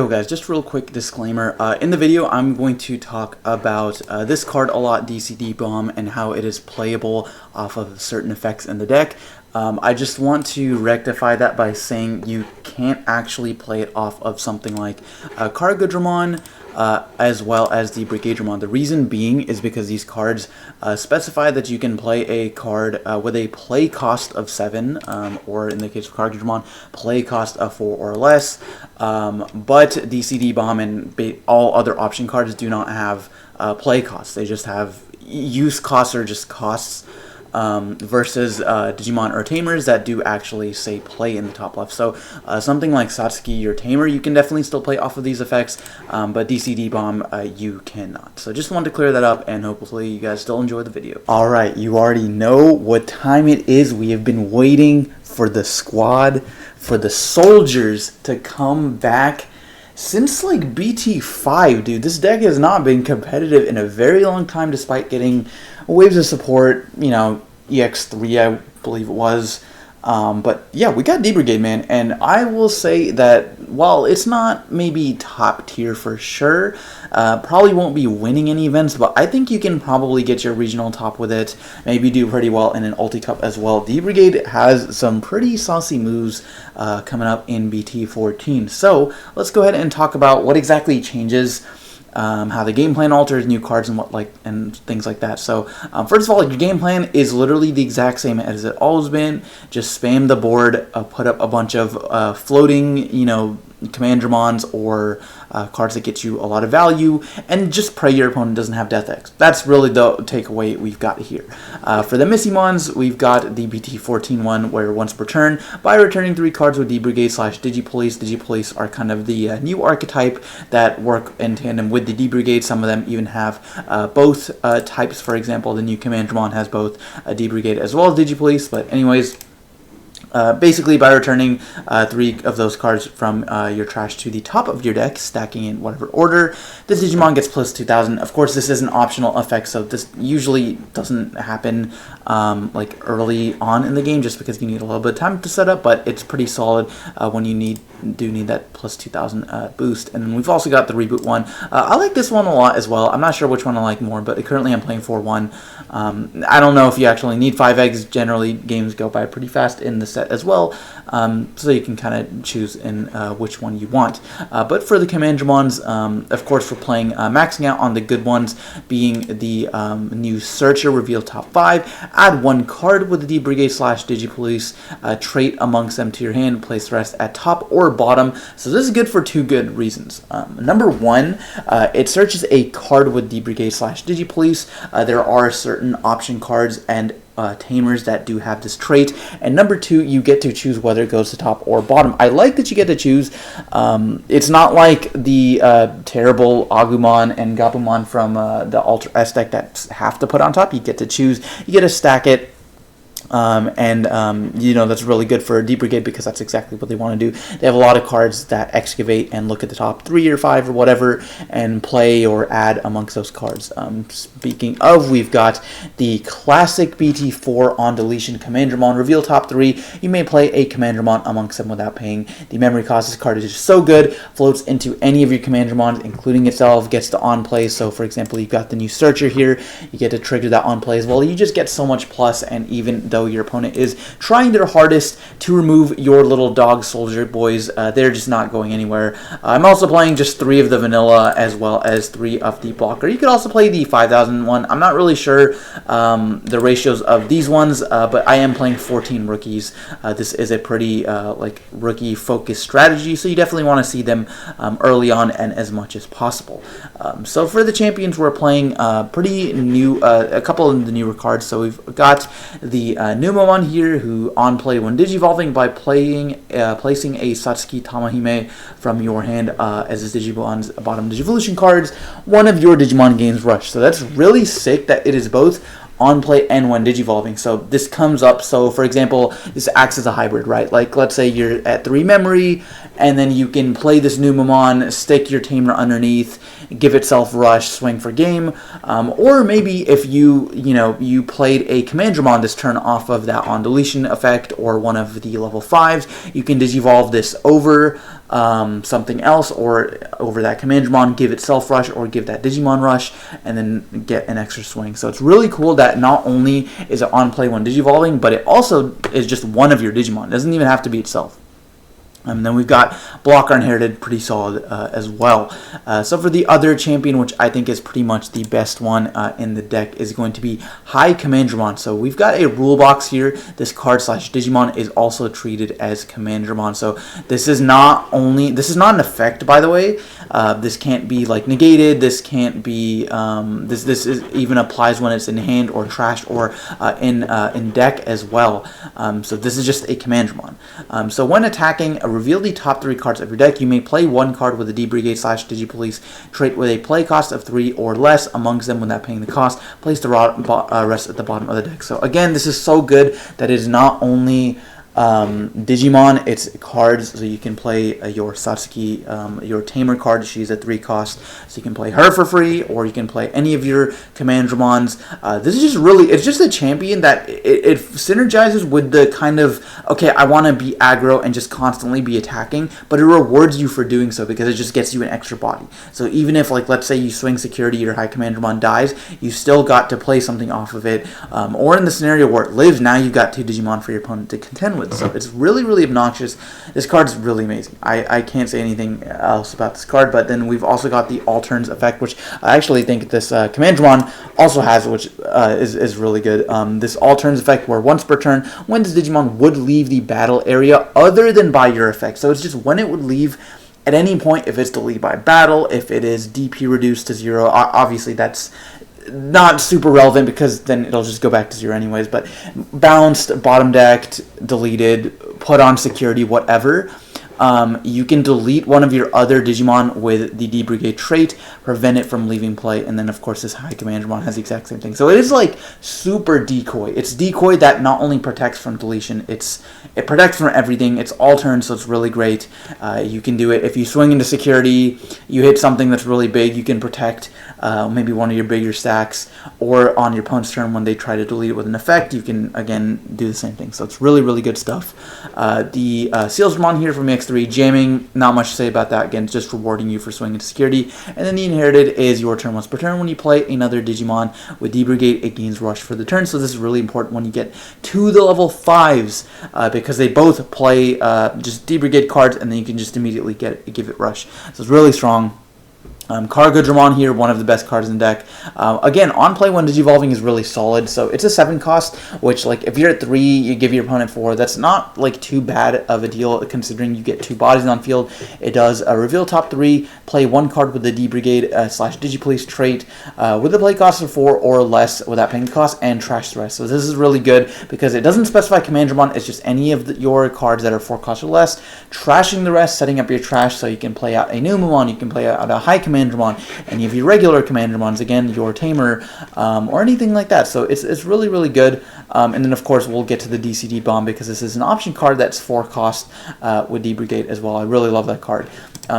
Yo guys, just real quick disclaimer. In the video, I'm going to talk about this card a lot, DCD Bomb, and how it is playable off of certain effects in the deck. I just want to rectify that by saying you can't actually play it off of something like Digimon, as well as the Digimon. The reason being is because these cards specify that you can play a card with a play cost of 7, or in the case of Digimon, play cost of 4 or less. But DCD Bomb and all other option cards do not have play costs. They just have use costs, or just costs. Versus Digimon or Tamers that do actually say play in the top left. So something like Satsuki or Tamer, you can definitely still play off of these effects, but DCD Bomb, you cannot. So just wanted to clear that up, and hopefully you guys still enjoy the video. Alright, you already know what time it is. We have been waiting for the squad, for the soldiers to come back since like BT5, dude. This deck has not been competitive in a very long time, despite getting waves of support, you know, EX3 I believe it was. But yeah, we got D-Brigade, man, and I will say that while it's not maybe top tier for sure, probably won't be winning any events, but I think you can probably get your regional top with it, maybe do pretty well in an Ulti Cup as well. D-Brigade has some pretty saucy moves coming up in BT14, so let's go ahead and talk about what exactly changes, how the game plan alters, new cards and things like that. So first of all, your game plan is literally the exact same as it always been. Just spam the board, put up a bunch of floating, you know, Commandramons or cards that get you a lot of value, and just pray your opponent doesn't have Death X. That's really the takeaway we've got here. For the Missymons, we've got the BT14 one, where once per turn, by returning 3 cards with D-Brigade / Digipolice. Digipolice are kind of the new archetype that work in tandem with the D-Brigade. Some of them even have both types. For example, the new Commandramon has both D-Brigade as well as Digipolice. But anyways, basically, by returning 3 of those cards from your trash to the top of your deck, stacking in whatever order, the Digimon gets plus 2,000. Of course, this is an optional effect, so this usually doesn't happen like early on in the game, just because you need a little bit of time to set up, but it's pretty solid when you do need that plus 2,000 boost. And then we've also got the reboot one. I like this one a lot as well. I'm not sure which one I like more, but currently I'm playing 4-1. I don't know if you actually need 5 eggs. Generally, games go by pretty fast in the set as well, so you can kind of choose in which one you want. But for the Commandramons, of course, we're playing maxing out on the good ones, being the new Searcher, reveal top 5, add 1 card with the D-Brigade / Digipolice trait amongst them to your hand, place the rest at top or bottom. So this is good for 2 good reasons. Number 1, it searches a card with D-Brigade / Digipolice. There are certain option cards and Tamers that do have this trait. And number 2, you get to choose whether it goes to top or bottom. I like that you get to choose. It's not like the terrible Agumon and Gabumon from the Ultra S deck that have to put on top. You get to choose. You get to stack it. You know, that's really good for D-Brigade, because that's exactly what they want to do. They have a lot of cards that excavate and look at the top 3 or 5 or whatever and play or add amongst those cards. Speaking of, we've got the classic BT4 on deletion Commandramon, reveal top 3. You may play a Commandramon amongst them without paying the memory cost. This card is just so good, floats into any of your Commandramons, including itself, gets to on play. So for example, you've got the new Searcher here, you get to trigger that on play as well. You just get so much plus, and even though your opponent is trying their hardest to remove your little dog soldier boys, they're just not going anywhere. I'm also playing just 3 of the vanilla as well as 3 of the blocker. You could also play the 5,000 one. I'm not really sure the ratios of these ones, but I am playing 14 rookies. This is a pretty like rookie focused strategy, so you definitely want to see them early on and as much as possible. So for the champions, we're playing pretty new, a couple of the newer cards. So we've got the Numamon here, who on play when digivolving by placing a Satsuki Tamahime from your hand as his Digimon's bottom Digivolution cards, one of your Digimon gains Rush. So that's really sick that it is both on play and when digivolving. So this comes up, so for example, this acts as a hybrid, right? Like let's say you're at 3 memory and then you can play this new Numamon, stick your Tamer underneath, give itself rush, swing for game, or maybe if you played a Commandramon this turn off of that on deletion effect or one of the level 5s, you can Digivolve this over something else or over that Commandramon, give it self rush or give that Digimon rush, and then get an extra swing. So it's really cool that not only is it on play when Digivolving, but it also is just one of your Digimon. It doesn't even have to be itself. And then we've got Blocker Inherited, pretty solid as well. So for the other champion, which I think is pretty much the best one in the deck, is going to be High Commandramon. So we've got a rule box here. This card / Digimon is also treated as Commandramon. So this is not an effect, by the way. This can't be like negated. This can't be this even applies when it's in hand or trashed or in deck as well. So this is just a Commandramon. So when attacking, reveal the top 3 cards of your deck. You may play one card with a D-Brigade / Digipolice trait with a play cost of 3 or less amongst them without paying the cost. Place the rest at the bottom of the deck. So again, this is so good that it is not only Digimon, it's cards, so you can play your Satsuki, your Tamer card. She's at 3 cost, so you can play her for free, or you can play any of your Commandramons. This is just really, it's just a champion that it synergizes with the kind of, okay, I want to be aggro and just constantly be attacking, but it rewards you for doing so because it just gets you an extra body. So even if, like, let's say you swing security, your High Commandramon dies, you still got to play something off of it, or in the scenario where it lives, now you've got 2 Digimon for your opponent to contend with. So it's really, really obnoxious. This card's really amazing. I can't say anything else about this card, but then we've also got the All-Turns effect, which I actually think this Commandramon also has, which is really good. This All-Turns effect, where once per turn, when this Digimon would leave the battle area other than by your effect. So it's just when it would leave at any point, if it's deleted by battle, if it is DP reduced to 0, obviously that's not super relevant because then it'll just go back to 0 anyways, but bounced, bottom decked, deleted, put on security, whatever. You can delete one of your other Digimon with the D-Brigade trait, prevent it from leaving play, and then of course this High Commandramon has the exact same thing. So it is like super decoy. It's decoy that not only protects from deletion, it protects from everything. It's all turns, so it's really great. You can do it if you swing into security, you hit something that's really big, you can protect maybe one of your bigger stacks, or on your opponent's turn when they try to delete it with an effect, you can again do the same thing. So it's really, really good stuff. The Sealsmon here from X3, jamming, not much to say about that. Again, just rewarding you for swinging to security. And then the Inherited is your turn once per turn. When you play another Digimon with D-Brigade, it gains rush for the turn. So this is really important when you get to the level 5s because they both play just D-Brigade cards, and then you can just immediately give it rush. So it's really strong. Cargodramon here, one of the best cards in the deck. Again, on play when Digivolving is really solid. So it's a 7 cost, which, like, if you're at 3, you give your opponent 4. That's not like too bad of a deal considering you get 2 bodies on field. It does reveal top 3, play 1 card with the D-Brigade / Digipolice trait with a play cost of 4 or less without paying the cost, and trash the rest. So this is really good because it doesn't specify Commandramon. It's just any of your cards that are 4 cost or less, trashing the rest, setting up your trash so you can play out a Numamon, you can play out a High Commandramon, any of your regular Commandramons, again, your Tamer, or anything like that. So it's really, really good. And then, of course, we'll get to the DCD Bomb because this is an option card that's 4 cost with D-Brigade as well. I really love that card.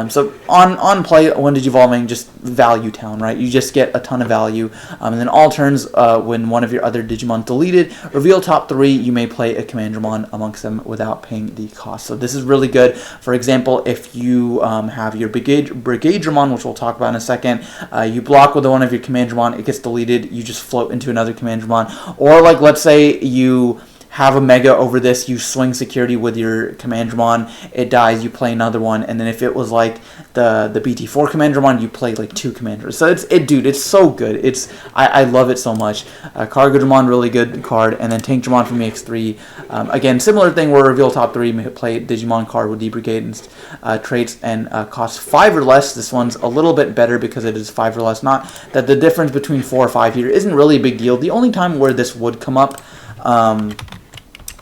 So on play, when Digivolving, just value town, right? You just get a ton of value. And then all turns, when one of your other Digimon deleted, reveal top 3, you may play a Commandramon amongst them without paying the cost. So this is really good. For example, if you have your Brigadramon, which we'll talk about in a second, you block with one of your Commandramon, it gets deleted, you just float into another Commandramon. Or, like, let's say you have a Mega over this, you swing security with your Commandramon, it dies, you play another one, and then if it was like the BT4 Commandramon, you play like 2 Commanders. So dude, it's so good. I love it so much. Cargodramon, really good card, and then Tankdramon from EX3. Again, similar thing where reveal top 3, you play Digimon card with D-Brigade and traits, and costs 5 or less. This one's a little bit better because it is 5 or less. Not that the difference between 4 or 5 here isn't really a big deal. The only time where this would come up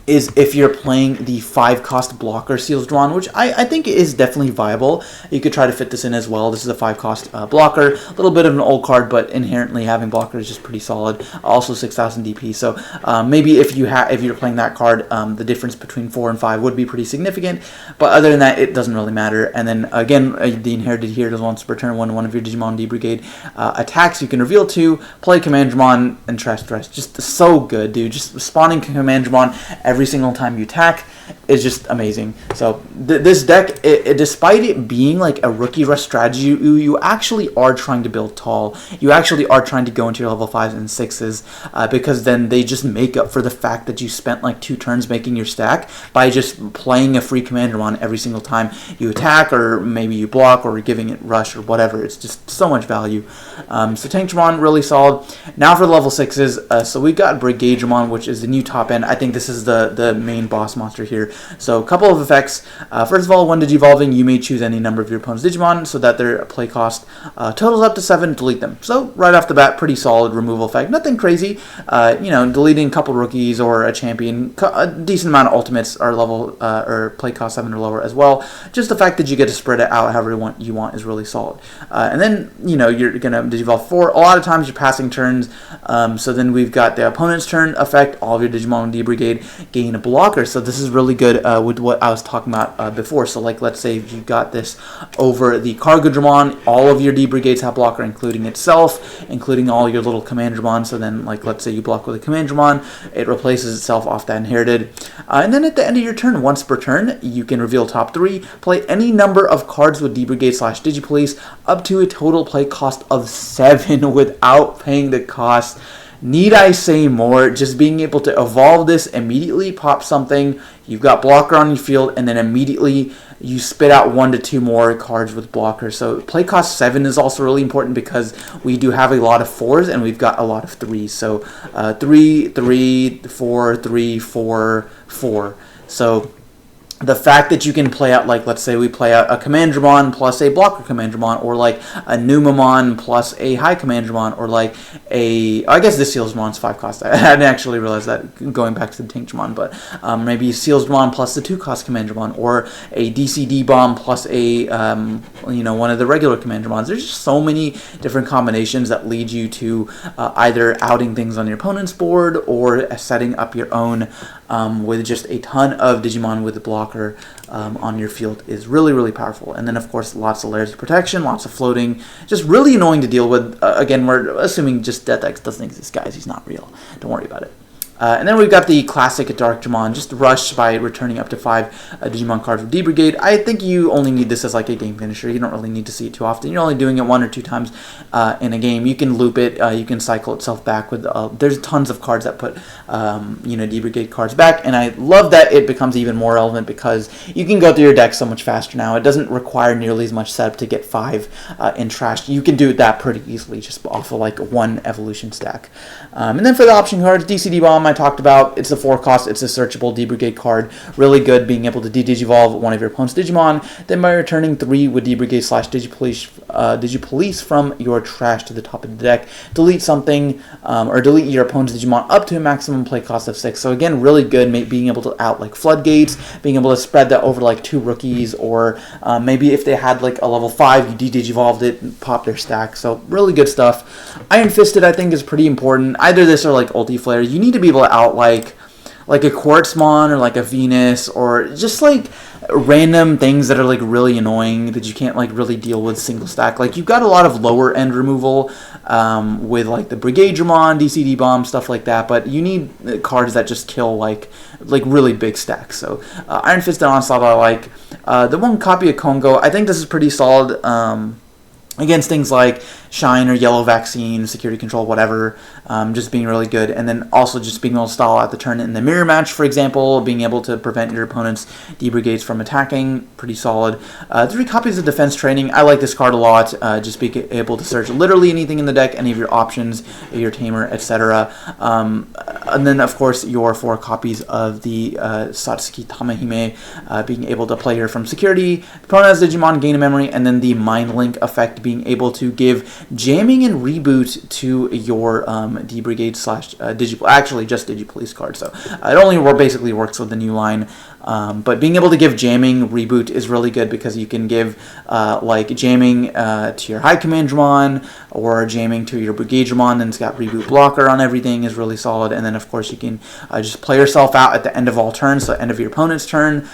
is if you're playing the 5-cost blocker Seals Drawn, which I think is definitely viable. You could try to fit this in as well. This is a 5-cost blocker, a little bit of an old card, but inherently having blocker is just pretty solid. Also 6,000 DP, so maybe if you're playing that card, the difference between 4 and 5 would be pretty significant, but other than that, it doesn't really matter. And then again, the inherited here does once per turn when one of your Digimon D Brigade attacks, you can reveal 2, play Commandramon, and trash the rest. Just so good, dude. Just spawning Commandramon every single time you attack is just amazing. So this deck, despite it being like a rookie rush strategy, you actually are trying to build tall. You actually are trying to go into your level 5s and 6s because then they just make up for the fact that you spent like 2 turns making your stack by just playing a free Commandramon every single time you attack, or maybe you block, or giving it rush or whatever. It's just so much value. So Tankdramon, really solid. Now for the level 6s, so we got Brigadramon, which is the new top end. I think this is the main boss monster here. So a couple of effects. First of all, when Digivolving, you may choose any number of your opponent's Digimon so that their play cost totals up to 7, delete them. So right off the bat, pretty solid removal effect. Nothing crazy. Deleting a couple rookies or a champion, a decent amount of ultimates are level or play cost 7 or lower as well. Just the fact that you get to spread it out however you want is really solid. And then you're gonna Digivolve 4. A lot of times you're passing turns. So then we've got the opponent's turn effect. All of your Digimon D Brigade gain a blocker. So this is really good with what I was talking about before. So like, let's say if you got this over the Cargodramon, all of your D Brigades have blocker, including itself, including all your little Commandramon. So then, like, let's say you block with a Commandramon, it replaces itself off that inherited. And then at the end of your turn, once per turn, you can reveal top 3, play any number of cards with D Brigade / Digipolice up to a total play cost of 7 without paying the cost. Need I say more? Just being able to evolve this, immediately pop something, you've got blocker on your field, and then immediately you spit out 1 to 2 more cards with blocker. So play cost 7 is also really important because we do have a lot of 4s and we've got a lot of 3s. So 3, 3, 4, 3, 4, 4. So the fact that you can play out, like, let's say we play out a Commandramon plus a blocker Commandramon, or like a Numamon plus a high Commandramon, or like I guess this Sealsdramon is 5 cost. I hadn't actually realized that going back to the Tankdramon, but maybe Sealsdramon plus the 2 cost Commandramon, or a DCD bomb plus a one of the regular Commandramons. There's just so many different combinations that lead you to either outing things on your opponent's board or setting up your own with just a ton of Digimon with the blocker on your field is really, really powerful. And then, of course, lots of layers of protection, lots of floating, just really annoying to deal with. Again, we're assuming just Death X doesn't exist, guys. He's not real. Don't worry about it. And then we've got the classic Darkdramon, just rush by returning up to 5 Digimon cards with D Brigade. I think you only need this as like a game finisher. You don't really need to see it too often. You're only doing it 1 or 2 times in a game. You can loop it. You can cycle itself back with. There's tons of cards that put D Brigade cards back, and I love that it becomes even more relevant because you can go through your deck so much faster now. It doesn't require nearly as much setup to get 5 in trash. You can do that pretty easily just off of like 1 evolution stack. And then for the option cards, DCD Bomb, I talked about. It's a 4 cost. It's a searchable D Brigade card. Really good, being able to Digivolve one of your opponent's Digimon. Then by returning 3 with D Brigade / Digipolice from your trash to the top of the deck, delete something or delete your opponent's Digimon up to a maximum play cost of 6. So again, really good, being able to out like Floodgates, being able to spread that over like 2 rookies, or maybe if they had like a level 5, you Digivolved it and popped their stack. So really good stuff. Iron Fisted, I think, is pretty important. Either this or like Ulti Flare. You need to be able to out like a Quartzmon or like a Venus, or just like random things that are like really annoying that you can't like really deal with single stack. Like, you've got a lot of lower end removal with like the Brigadramon, DCD Bomb, stuff like that, but you need cards that just kill like really big stacks. So Iron Fist and Onslaught I like. The one copy of Kongo, I think this is pretty solid against things like Shine or Yellow Vaccine, Security Control, whatever, just being really good. And then also just being able to stall out the turn in the mirror match, for example, being able to prevent your opponent's D-Brigades from attacking, pretty solid. 3 copies of Defense Training, I like this card a lot, just being able to search literally anything in the deck, any of your options, your Tamer, etc. And then, of course, your 4 copies of the Satsuki Tamahime, being able to play her from Security. Opponent has Digimon, gain a memory, and then the Mind Link effect, effect, being able to give jamming and reboot to your D Brigade slash Digi, actually just Digi Police card. So it only basically works with the new line. But being able to give jamming reboot is really good because you can give like jamming to your high command Dramon or jamming to your brigade Dramon, and it's got reboot blocker on everything, is really solid. And then of course you can just play yourself out at the end of all turns, so end of your opponent's turn,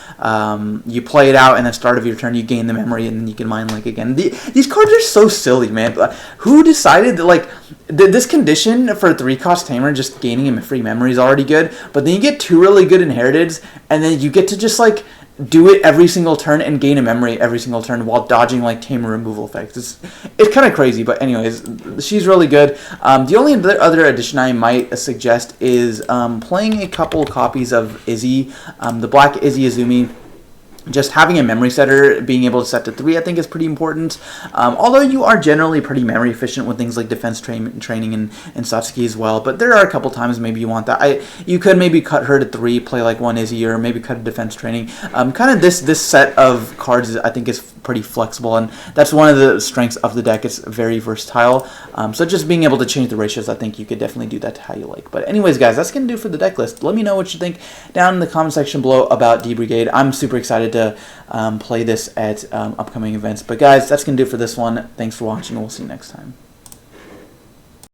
you play it out, and at the start of your turn you gain the memory, and then you can mine like again. These cards are so silly, man. Who decided that like this condition for a 3-cost tamer, just gaining a free memory is already good, but then you get 2 really good inheriteds, and then you get to just like do it every single turn and gain a memory every single turn while dodging like tamer removal effects. It's kind of crazy, but anyways, she's really good. The only other addition I might suggest is playing a couple copies of Izzy, the Black Izzy Izumi. Just having a memory setter, being able to set to 3, I think is pretty important. Although you are generally pretty memory efficient with things like defense training and Satsuki as well. But there are a couple times maybe you want that. You could maybe cut her to 3, play like 1 Izzy, or maybe cut a defense training. Kind of this set of cards I think is pretty flexible, and that's one of the strengths of the deck. It's very versatile. So just being able to change the ratios, I think you could definitely do that to how you like. But anyways, guys, that's going to do for the deck list. Let me know what you think down in the comment section below about D Brigade. I'm super excited to play this at upcoming events. But guys, that's going to do for this one. Thanks for watching, and we'll see you next time.